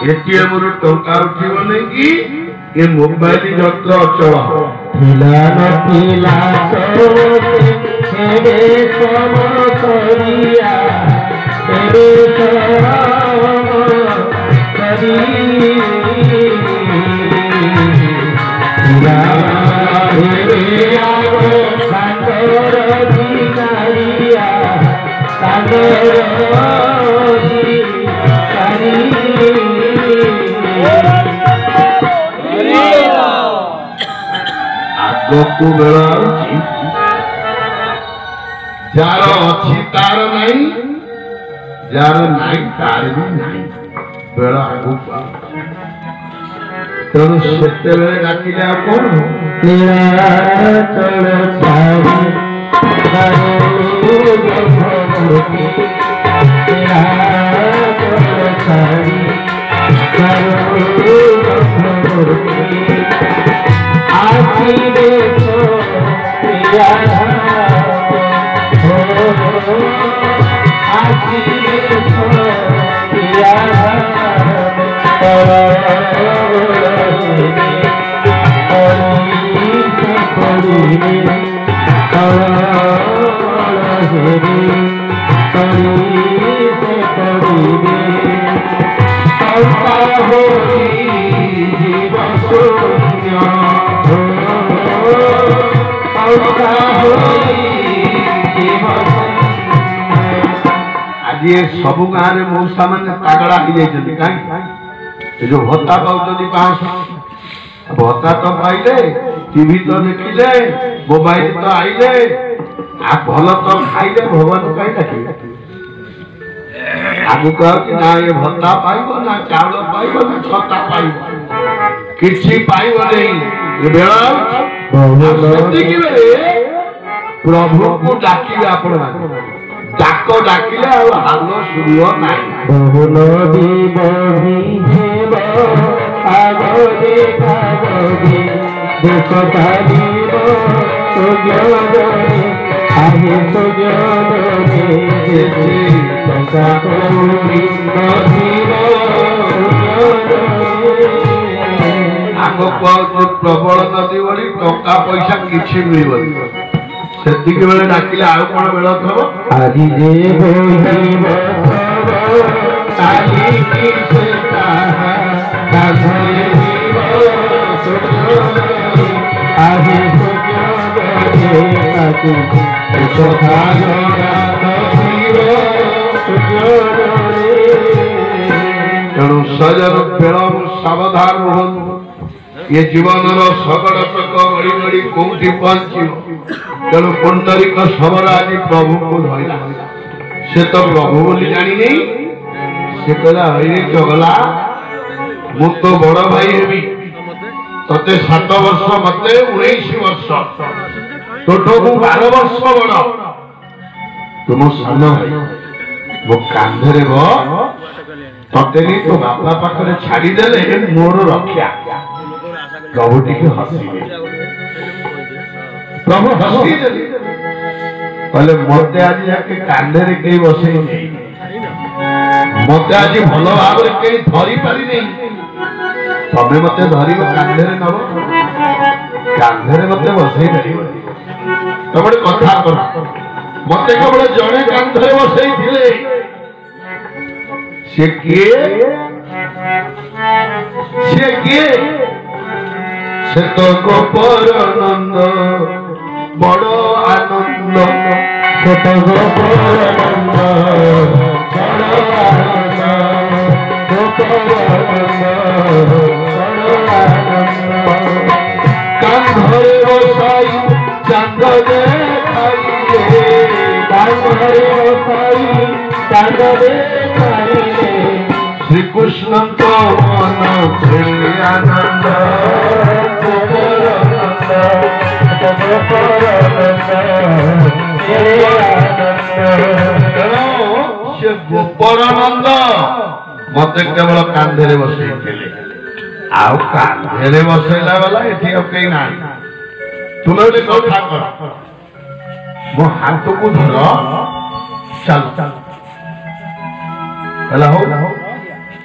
ATM रु टंका उठिब नै कि ए मोबाइल जंत्र अचल थिला नथिला हेरे सम करिया हेरे करी हेरे आओ सागर भिकारिया सागर आगको बेला जार अच्छी तार नहीं जार नहीं तार भी नहीं बेला आगू तेणु सेते बेले डाकिले आ कौन नीलाचल छाई आखी देखो प्रिया आखी देखो प्रिया आज ये सबु गाँव में मौसा मैंने पागला हो जाए जो भत्ता पाँच 500 भत्ता तो पाइले टीवी तो देखिले मोबाइल तो आइले आ भल तो खाइले भगवान कहीं डाकिले आगु कह कि ना ये भत्ता पाइब ना चावल पाइब ना छत्ता पाइब किसी पाइब नहीं बेला प्रभु को डाकिले आपण डाक डाकिले हाल शुणव ना बहुल बही हेब आगे भागे देख पारिब सुजने आहे सुजने टंका कौड़ी नथिब आगको प्रबल नदी बड़ी टंका पैसा किसी मिल सेतिक बेले डाकिले आउ कोन बेला थबो आदि जे होइब आदि की से ताहा दाघरे जीव सुजने आदि सुजने ताकि सखा जगा जीव सुजने तेणु सजन बेलम सावधान रहु ये जीवन सगड़ तक गड़ी गड़ी कौटी पहुंची तेणु पुंडरीक शबर आज प्रभु को धरला से तो प्रभु बोली जानी नहीं से कहला हरे चगला मु तो बड़ भाई हेबी तते 7 वर्ष मते 19 वर्ष तोठो को 12 वर्ष बड़ तुम सान भाई मो कांधरे गो तते नहीं तो बापा पाखरे छाड़ी देले मोर रक्षा प्रभु टिके हसी प्रभु हसी कहले मते आज जाके कांधरे कई बसई मते आज भल भाव कई धरी पारि नहीं तमे मते धरी कांधरे नब कांधरे मते बसई पारि तमे कथा कर मते केवल जणे कांधरे बसई थिले से किए से तो गोपर आनंद बड़ आनंद से तो गोपर आनंद बड़ आनंद गोपर आनंद बड़ आनंद कांधरे बसाई चांद देखाइए कांधरे बसाई चांद देखाइए श्री कृष्ण तो मन खेले आनंद गोपरानंद मत केवल कांधे बसई आउ कांधे बसैला वाला एठी अब कहीं ना तुम गोटे कथा कर मो हाथ को धर चल चला हो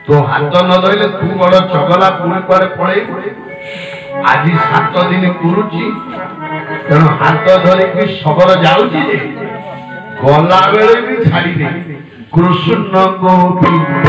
तो हाथ न धरले तू बड़ चगला पुणी कुआरे पड़े आज 7 दिन कुरुची तेणु हाथ धरिकी शबर जाऊची जे गला बेले भी छाड़ी दे कृष्ण गोविंद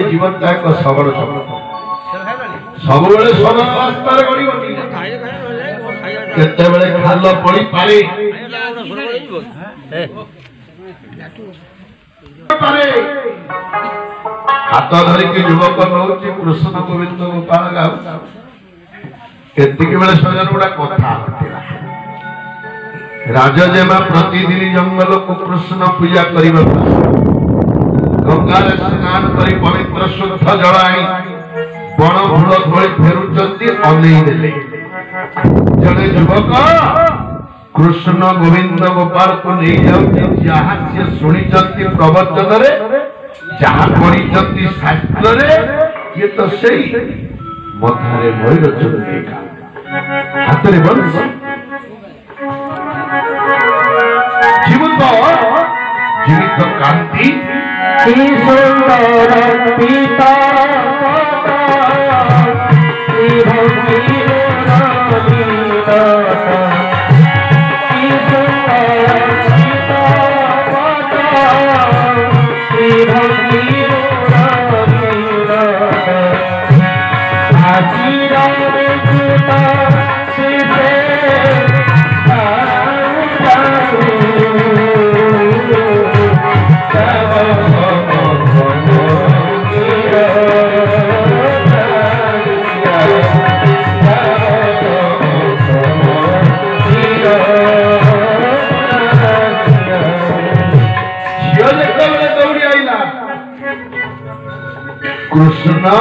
जीवन एक सबल सब केते खाल पड़ी पारे हाथ धरिकी युवक नौ कृष्ण गोविंद गोपाल गाँव बेले सजन गुड़ा कथा राजजेमा प्रतिदिन जंगल को कृष्ण पूजा करने गंगा स्नान करी पवित्र शुद्ध जल आनी बण फूल धोई फेरुचंती अनेइले जड़े युवक कृष्ण गोविंद गोपाल को नहीं जाऊँ जहाँ से शुणी प्रवचन जहाँ पढ़ी शास्त्र ये तो सही मथारे मयूर चंद्रिका हाथ में बंसी जीवन जीवित कांति सुंदर पिता कृष्ण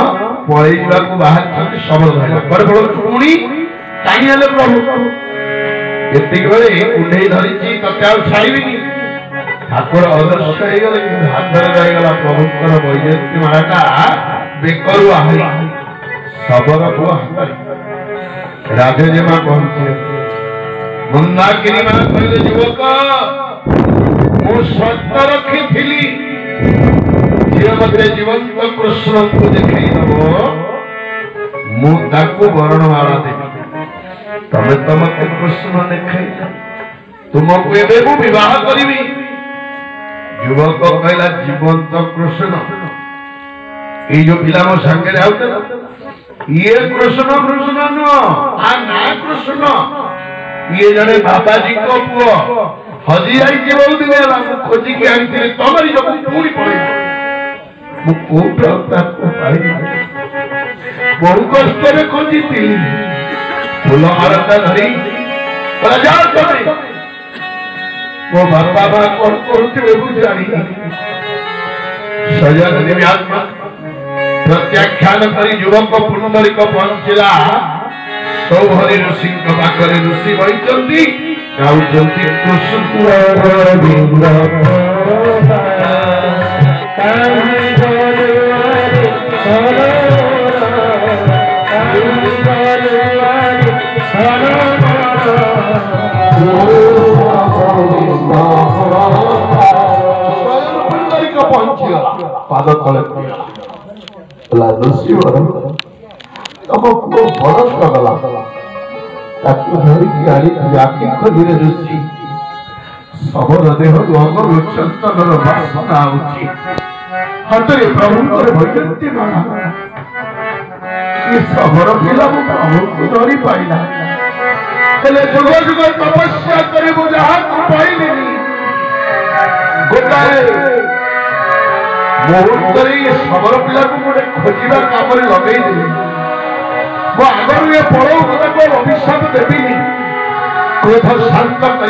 पलैवा को बाहर सबल पुणी टाणी प्रभु कुंडे धरी छाड़ी ठाकुर अदृश्य हो गले हाथ में रहीगला प्रभुंर वैजयंती मालाटा बेकरू आहरी शबर को हाथ राजजेमा कहते मंदाकिनी मां कहले युवक मु सत्य रखी मध्य जीवंत कृष्ण को देखई दबो वर्णमाला देवी तमें तो मत कृष्ण देखई तुमको एबे मु विवाह करी युवक कहला जीवंत कृष्ण ये जो पिला मो संगे ये कृष्ण कृष्ण नुह ना कृष्ण ये जड़े बाबाजी को पुओ हजी आई बहुत दिन खोजी के आनी तमरी जो पूरी पड़े बहु कष्ट खोजी फूल मारता धरी मो बापा माँ कौन करुवे जानी सजन दिव्यात्मा प्रत्याख्यान करी युवक पुंडरीक पहुंचला सौहरी ऋषि पाखरे ऋषि बहिचंती गाउचंती कृष्ण गोविंद पाद तले ऋषि तुम पुओ बड़ गला धरिकी आखि खोली ऋषि सबर देह अंगरू चंदन बासना आउची हाथरे प्रभुंर वैजयंती माला ये सबर पिला प्रभु को धरी पाइला जुग जुग तपस्या कर पाइली गोटाए मुहूर्त ये सबल पिला को गोटे खोजा काम लगे मो आगर ये पड़ो को अभिशाप देवी क्रोध शांत करने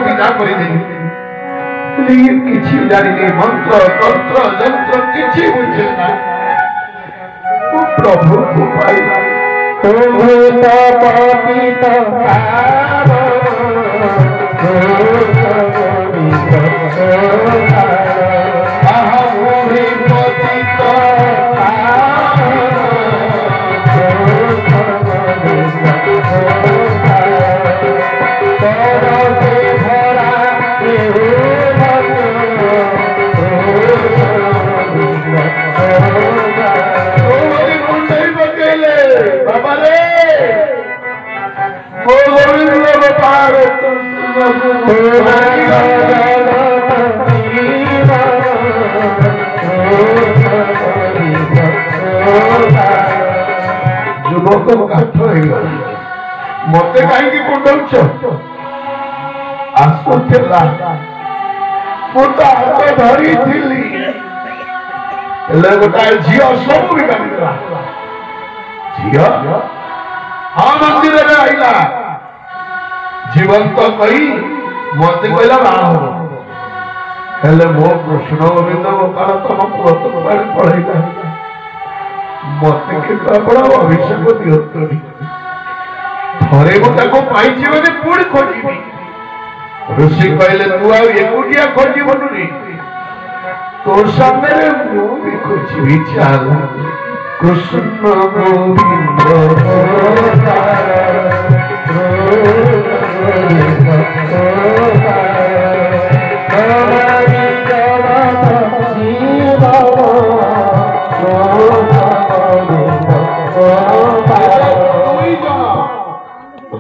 विदा करदेवी किसी जानी मंत्र तंत्र यंत्र किसी बुझे ना प्रभु को पाइला ଯୁବକ କାଠ ହେଇଗଲା ମତେ କାହିଁକି କୁଣ୍ଡଉଛ ଆସୁଥିଲା ମୁଁ ତ ହାତ ଧରିଥିଲି ହେଲେ ଗୋଟାଏ ଝିଅ ସବୁ ବିଗାଡ଼ିଦେଲା ଝିଅ ହଁ ମନ୍ଦିରରେ ଆଇଲା ଜୀବନ୍ତ କହି ମତେ କହିଲା ବାହା ହବ ହେଲେ ମୋ କୃଷ୍ଣ ଗୋବିନ୍ଦ ଗୋପାଳ ତମ ପୁଅ ତ ପଳେଇଲା ମତେ କିନ୍ତୁ ଆପଣ ଅଭିଷେକ ଦିଅନ୍ତୁନି ଥରେ ମୁଁ ତାକୁ ପାଇଛି ମାନେ ପୁଣି ଖୋଜିବି ଋଷି କହିଲେ ତୁ ଆଉ ଏକୁଟିଆ ଖୋଜିବୁନି ତୋ ସାମ୍ନାରେ ମୁଁ ବି ଖୋଜିବି ଚାଲ କୃଷ୍ଣ ଗୋବିନ୍ଦ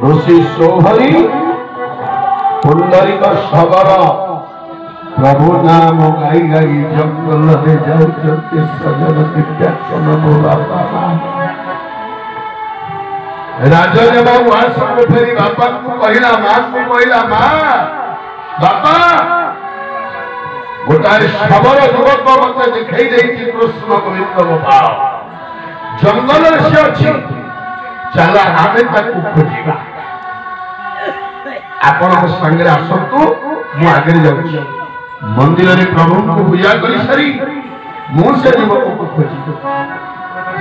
ऋषि सोहरी पुंडरीक शबर प्रभु नाम गाई गाई जंगल में जाऊचंती सजन दिव्याक्षण बापा राजा जब उहासन फेरी बापा को कहला मां को कहला मां बापा गोटाए शबर युवक मत दिखाई देछि कृष्ण गोविंद गोपाल जंगल से अछि चला आमे ताकू खोजिबा आपण संगे आसतु मु आगे जाऊँ मंदिर में प्रभु को पूजा कर सारी मुझे युवक को खोजी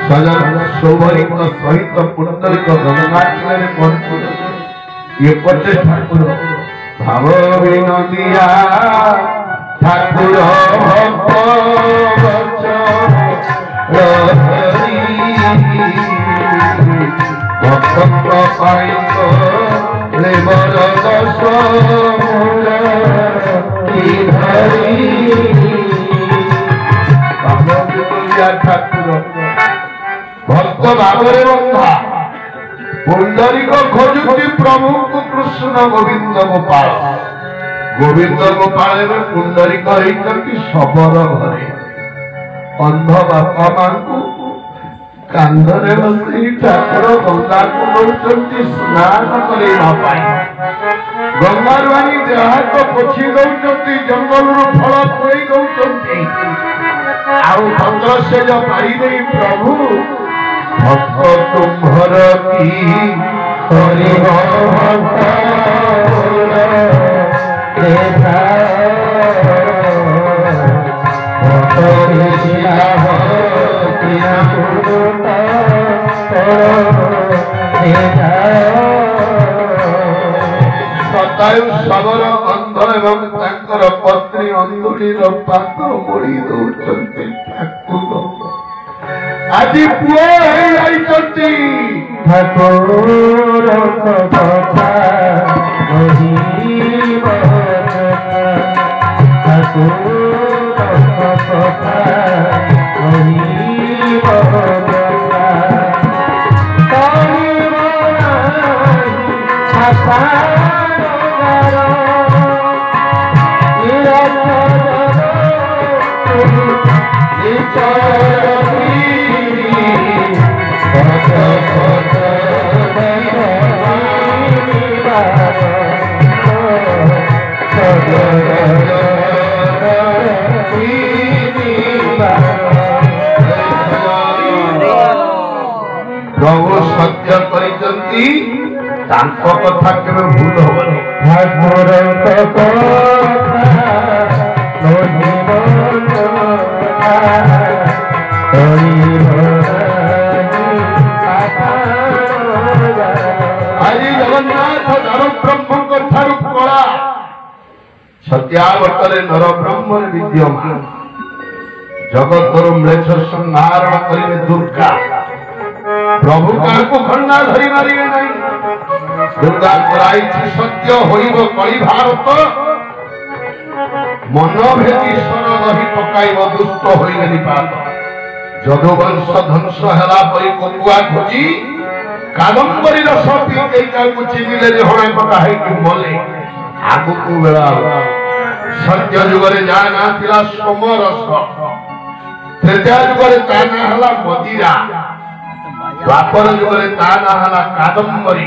सजन सौभरी सहित पुंडरीक गंगा तीर पहुंचु ये पटे ठाकुर भाव विनोदिया ठाकुर भक्त भक्त भावरे बंधा पुंडरीक खोजुति प्रभु को कृष्ण गोविंद गोपाल गोविंद गोपाल पुंडरीक होती शबर घरे अंध बापा मां को कांधरे बसी ठाकुर गंगा को नौचंती स्नान करने गंगारू आनी देहात पोछी दौरान जंगल फल खोई दौरान आउ भद्र से जो पाई दे प्रभु भक्त तुम्हर की हरि सतायु शबर अंध एवं तांकर पत्नी अंधुलीर पात मोड़ी दौरान ठाकुर आज पुओ ठाकुर प्रभु सत्य करिसंती तांको कथा केबे भूल होबनी ठाकुर कथा लोनी आज जगन्नाथ धर्म ब्रह्म ठारू कला सत्यावतरे नर ब्रह्म विद्यमान जगत म्लेच्छ संहारण करिवे दुर्गा प्रभु काको खंडा धरि मारिवे नहीं दुर्गा कराई सत्य होइब कଳି भारत मनभेदी ईश्वर रही पकाइब दुष्ट होइले निपात जदुवंश ध्वंस हेला परि कोकुआ खोजी कादम्बरी रस पीते काको चिनिले हणा कटा है कि मले आगु को बेला सत्य जुगरे जाना तिला सोमरस त्रेता जुगरे ताना हला मदिरा द्वापर जुगरे ताना हला कादम्बरी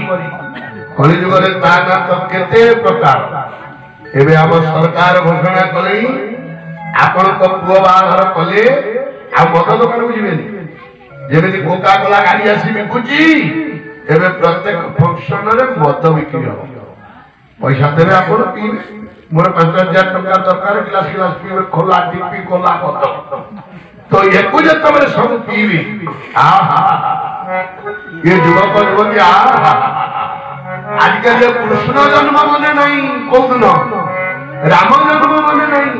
कलि जुगरे ताना तो केते प्रकार एबे हम सरकार घोषणा कले आपण तो पुओ बाहर कले आ मद दुकान बुझिबेनी जेबेनी कोका कोला गाड़ी आसी बिकुची एबे प्रत्येक फंक्शन रे मद बिक्री हो पैसा देबे आपण पीबे मोर 5000 टका दरकार गिलास गिलास पीबे खोला टिपी कोला मद तो एकु जे तमरे सब पीबी आहा ये युवक युवती आहा आजकल ये कृष्ण जन्म मने नहीं कोन राम जन्म मने नहीं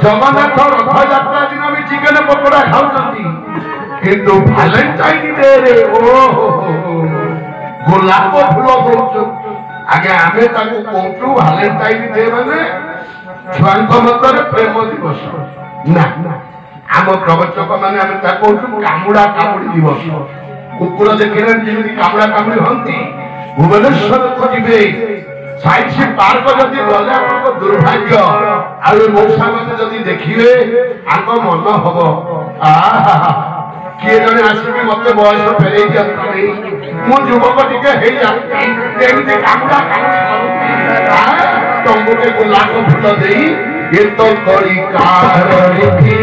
जगन्नाथ रथ यात्रा दिन भी चिकन पकोड़ा खाउछंती किंतु वैलेंटाइन डे रे ओ गोलाप फूल दउछ आगे आमे ताको कोंचू वैलेंटाइन डे माने छुआंक मतरे प्रेम दिवस ना आम प्रवचक माने आमे ताको कोंचू कामुडा कामुडी दिवस कुकुर देखिले जेमि कामुडा कामुडी हंती भुवनेश्वर को जिबे साइंस पार्क जदि गले आपको दुर्भाग्य आउ मौसा माने जदि देखिले आको मन हबो आहा किए जने आसी मते बयस फेरै जतनी मु युवक टिके हे जाती एमते कामुडा कामुडी करूती तंबुते गुलाब फूल देई ये तो कड़ी कार की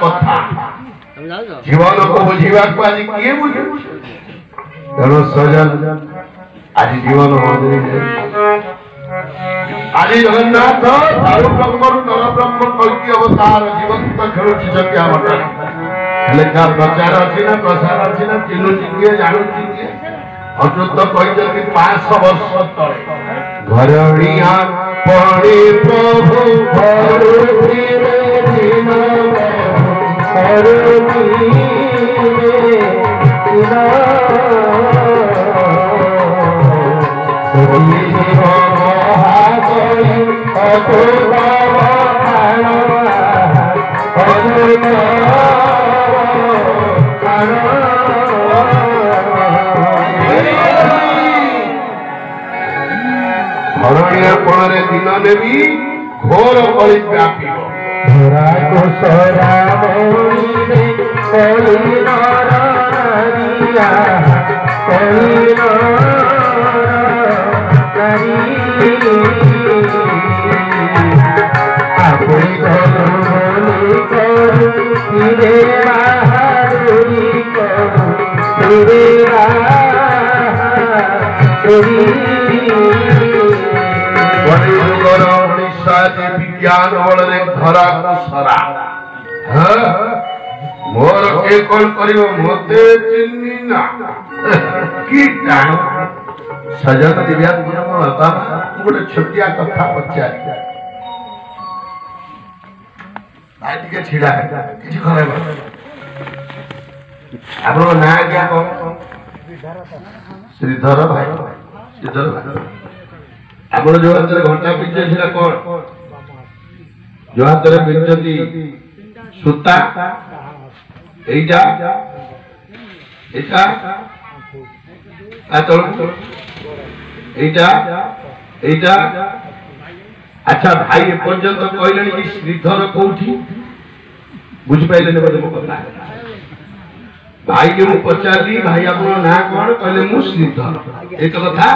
कथा जीवन को बुझीवा को आज किए बुझे तेणु सजन आज जीवन आज जगन्नाथ सारु ब्रह्म नर ब्रह्म कल्की अवतार जीवंत खेलुची जग्या मटा लेखा प्रचार अछि ना प्रसार अछि ना चिन्हुची किए जानुची किए अच्युत कहते 500 वर्ष तले घरणिया पड़ी प्रभु भरुती धरणीपणे दिन देवी घोर कली व्यापी धरा को सरा मोरी कली नारिया कली नारी आपे धर्मनी करू रे बहादुरी करू रे बहादुरी विज्ञान बल धरा सरा मोर के कौन करियो मते चिन्नी ना की जानो सजन दिव्या नियम होता गोटे छोटिया कथा पचार भाई टिके छिड़ा किछि खराब आपरो ना क्या कौन श्रीधर भाई श्रीधर भाई आपण जो हाथ घंटा पिछे छिड़ा कौन जो हाथ रे पिंचती सूता एटा एटा आतल एटा एटा अच्छा भाई ए पर्यंत कहलेनी कि श्रीधर कोठी बुझ पाइले ने बोले कथा भाई के मु पचारी भाई आपन ना कोन कहले मु श्रीधर एक कथा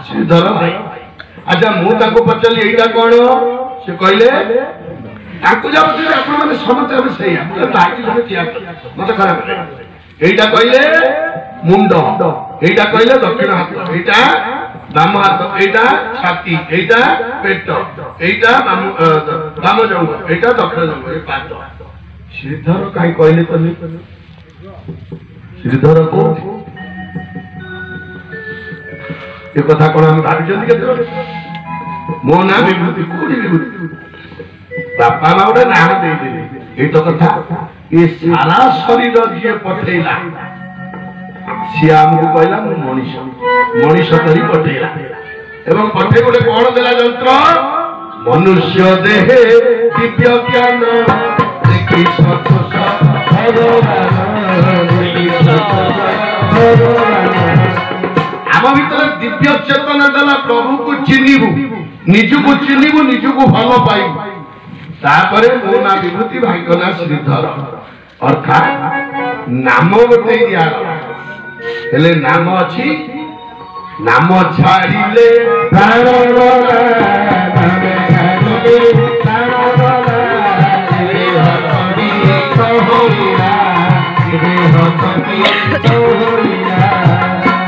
श्रीधर भाई अच्छा मु ताको पचली एटा कोन से कहले ताको जाबो से आपण माने समते हम सही हम ताकी जने किया मते खराब এইটা কইলে মুন্ড, এইটা কইলে দক্ষিণ হাত, এইটা বাম হাত, এইটা ছাতি, এইটা পেট, এইটা বাম জঙ্গ, এইটা দক্ষিণ জঙ্গ, এই পাদ। শ্রীধর কাই কইলে তুমি? শ্রীধর কোথায়? ଏ କଥା କଣ ଆମେ ଭାବିଛନ୍ତି କେତେବେଳେ? ମୋ ନାଁ ବିଭୂତି, କୋଉଠି ବିଭୂତି? ବାପା ମା ଗୋଟେ ନାଁ ଦେଇଦେଲେ, ଏଇତ କଥା। ଏ ସାରା ଶରୀର ଯିଏ ପଠେଇଲା ସିଏ ଆମକୁ କହିଲା ମୁଁ ମଣିଷ, ମଣିଷ କରି ପଠେଇଲା ଏବଂ ପଠେଇ ଗୋଟେ କଣ ଦେଲା ଯନ୍ତ୍ର? ମନୁଷ୍ୟ ଦେହେ ଦିବ୍ୟ ଜ୍ଞାନ ଦେଖି ଆମ ଭିତରେ ଦିବ୍ୟ ଚେତନା ଦେଲା। ପ୍ରଭୁକୁ ଚିହ୍ନିବୁ, ନିଜକୁ ଚିହ୍ନିବୁ, ନିଜକୁ ଭଲ ପାଇବୁ। ତାପରେ ମୋ ନାଁ ବିଭୂତି, ଭାଇଙ୍କ ନାଁ ଶ୍ରୀଧର, ଅର୍ଥାତ୍ ନାମ ଗୋଟେ ଦିଆଗଲା। ହେଲେ ନାମ ଅଛି, ନାମ ଛାଡ଼ିଲେ ପ୍ରାଣ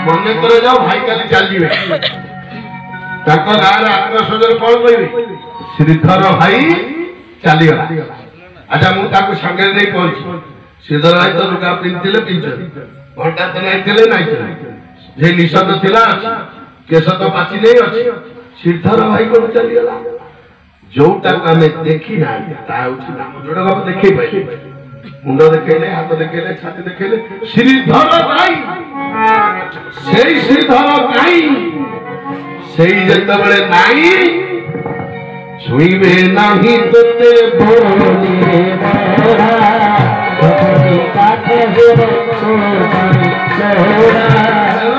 ମନେ করে যাও ভাই কালি চালিবে, ତାଙ୍କ ଗାଁରେ ଆତ୍ମୀୟ ସ୍ୱଜନ କଣ କହିବେ? ଶ୍ରୀଧର ଭାଇ ଚାଲିଗଲା। ଆଚ୍ଛା ମୁଁ ତାକୁ ସାଙ୍ଗରେ ନେଇ ପହଞ୍ଚି, ଶ୍ରୀଧର ଭାଇ ତ ଲୁଗା ପିନ୍ଧିଥିଲେ ପିନ୍ଧିଛନ୍ତି, ଘଣ୍ଟା ତ ନାଇଥିଲେ ନାଇଥିଲେ, ଯେ ନିଷଦ ଥିଲା ଅଛି, କେଶ ତ ପାଚି ନେଇ ଅଛି। ଶ୍ରୀଧର ଭାଇ କଣ ଚାଲିଗଲା? ଯୋଉଟାକୁ ଆମେ ଦେଖି ନାହିଁ ତା ହଉଛି ନାମ। ଯୋଉଟାକୁ ଆମେ ଦେଖେଇ ପାଇଲେ, ମୁଣ୍ଡ ଦେଖେଇଲେ, ହାତ ଦେଖେଇଲେ, ଛାତି ଦେଖେଇଲେ, ଶ୍ରୀଧର କାଇଁ? ସେଇ ଶ୍ରୀଧର କାଇଁ? ସେଇ ଯେତେବେଳେ ନାହିଁ ଛୁଇଁବେ ନାହିଁ ତୋତେ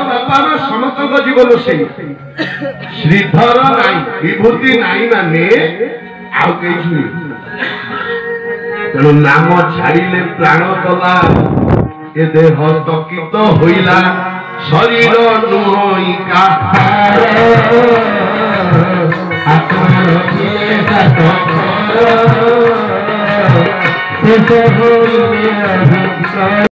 ବାପା ମା ସମସ୍ତଙ୍କ ଜୀବନ ସେଇ। ଶ୍ରୀଧର ନାହିଁ, ବିଭୂତି ନାହିଁ ମାନେ ଆଉ କେହି ଛୁଇଁବେ। ତେଣୁ ନାମ ଛାଡ଼ିଲେ ପ୍ରାଣ ଗଲା, ଏ ଦେହ ସ୍ତକିତ ହୋଇଲା, ଶରୀର ନୁହଁ କାହାର।